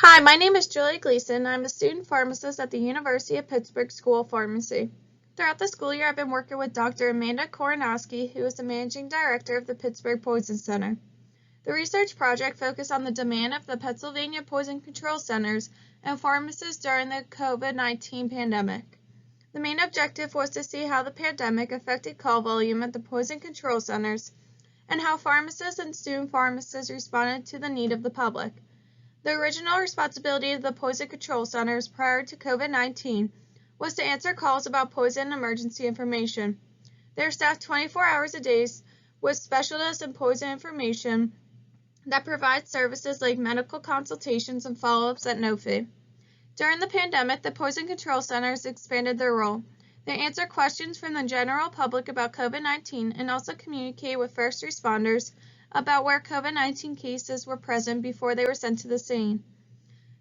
Hi, my name is Julie Gleason. I'm a student pharmacist at the University of Pittsburgh School of Pharmacy. Throughout the school year, I've been working with Dr. Amanda Koronowski, who is the managing director of the Pittsburgh Poison Center. The research project focused on the demand of the Pennsylvania Poison Control Centers and pharmacists during the COVID-19 pandemic. The main objective was to see how the pandemic affected call volume at the poison control centers and how pharmacists and student pharmacists responded to the need of the public. The original responsibility of the Poison Control Centers prior to COVID-19 was to answer calls about poison emergency information. They are staffed 24 hours a day with specialists in poison information that provide services like medical consultations and follow-ups at no fee. During the pandemic, the Poison Control Centers expanded their role. They answer questions from the general public about COVID-19 and also communicate with first responders about where COVID-19 cases were present before they were sent to the scene.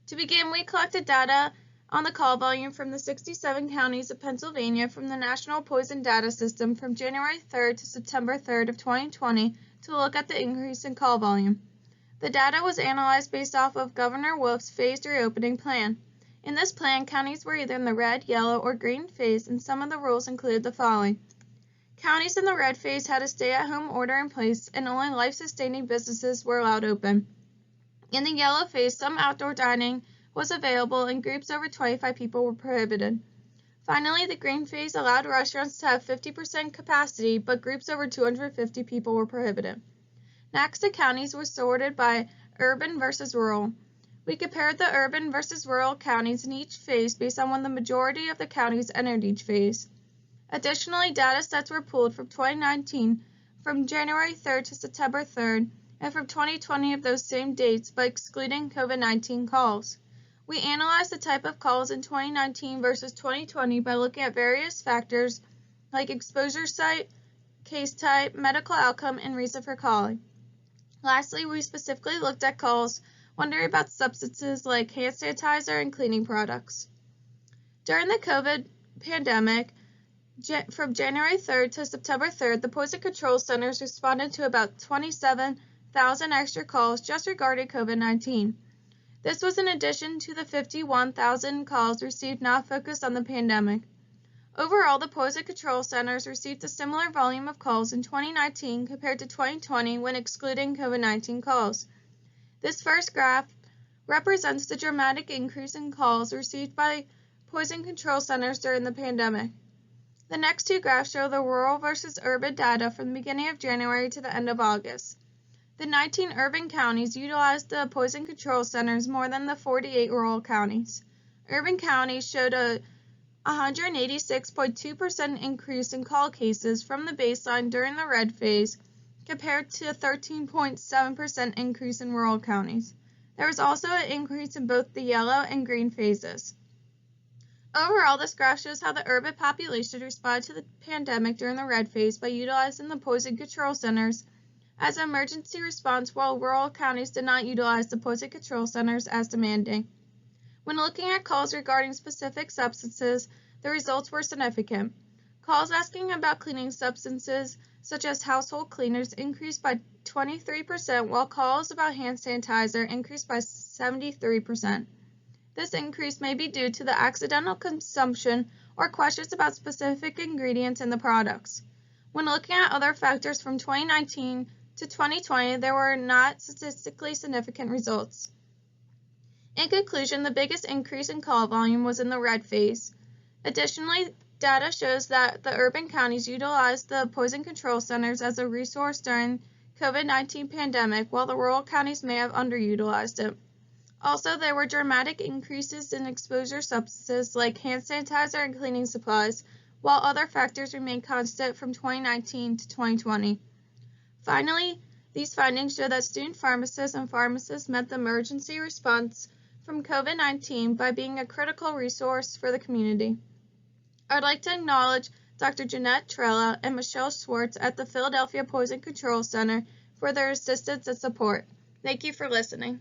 To begin, we collected data on the call volume from the 67 counties of Pennsylvania from the National Poison Data System from January 3rd to September 3rd of 2020 to look at the increase in call volume. The data was analyzed based off of Governor Wolf's phased reopening plan. In this plan, counties were either in the red, yellow, or green phase, and some of the rules included the following. Counties in the red phase had a stay-at-home order in place, and only life-sustaining businesses were allowed open. In the yellow phase, some outdoor dining was available, and groups over 25 people were prohibited. Finally, the green phase allowed restaurants to have 50% capacity, but groups over 250 people were prohibited. Next, the counties were sorted by urban versus rural. We compared the urban versus rural counties in each phase based on when the majority of the counties entered each phase. Additionally, data sets were pulled from 2019 from January 3rd to September 3rd and from 2020 of those same dates by excluding COVID-19 calls. We analyzed the type of calls in 2019 versus 2020 by looking at various factors like exposure site, case type, medical outcome, and reason for calling. Lastly, we specifically looked at calls wondering about substances like hand sanitizer and cleaning products. During the COVID pandemic, from January 3rd to September 3rd, the Poison Control Centers responded to about 27,000 extra calls just regarding COVID-19. This was in addition to the 51,000 calls received not focused on the pandemic. Overall, the Poison Control Centers received a similar volume of calls in 2019 compared to 2020 when excluding COVID-19 calls. This first graph represents the dramatic increase in calls received by Poison Control Centers during the pandemic. The next two graphs show the rural versus urban data from the beginning of January to the end of August. The 19 urban counties utilized the Poison Control Centers more than the 48 rural counties. Urban counties showed a 186.2% increase in call cases from the baseline during the red phase compared to a 13.7% increase in rural counties. There was also an increase in both the yellow and green phases. Overall, this graph shows how the urban population responded to the pandemic during the red phase by utilizing the Poison Control Centers as an emergency response, while rural counties did not utilize the Poison Control Centers as demanding. When looking at calls regarding specific substances, the results were significant. Calls asking about cleaning substances, such as household cleaners, increased by 23%, while calls about hand sanitizer increased by 73%. This increase may be due to the accidental consumption or questions about specific ingredients in the products. When looking at other factors from 2019 to 2020, there were not statistically significant results. In conclusion, the biggest increase in call volume was in the red phase. Additionally, data shows that the urban counties utilized the Poison Control Centers as a resource during COVID-19 pandemic, while the rural counties may have underutilized it. Also, there were dramatic increases in exposure substances like hand sanitizer and cleaning supplies, while other factors remained constant from 2019 to 2020. Finally, these findings show that student pharmacists and pharmacists met the emergency response from COVID-19 by being a critical resource for the community. I'd like to acknowledge Dr. Jeanette Trella and Michelle Schwartz at the Philadelphia Poison Control Center for their assistance and support. Thank you for listening.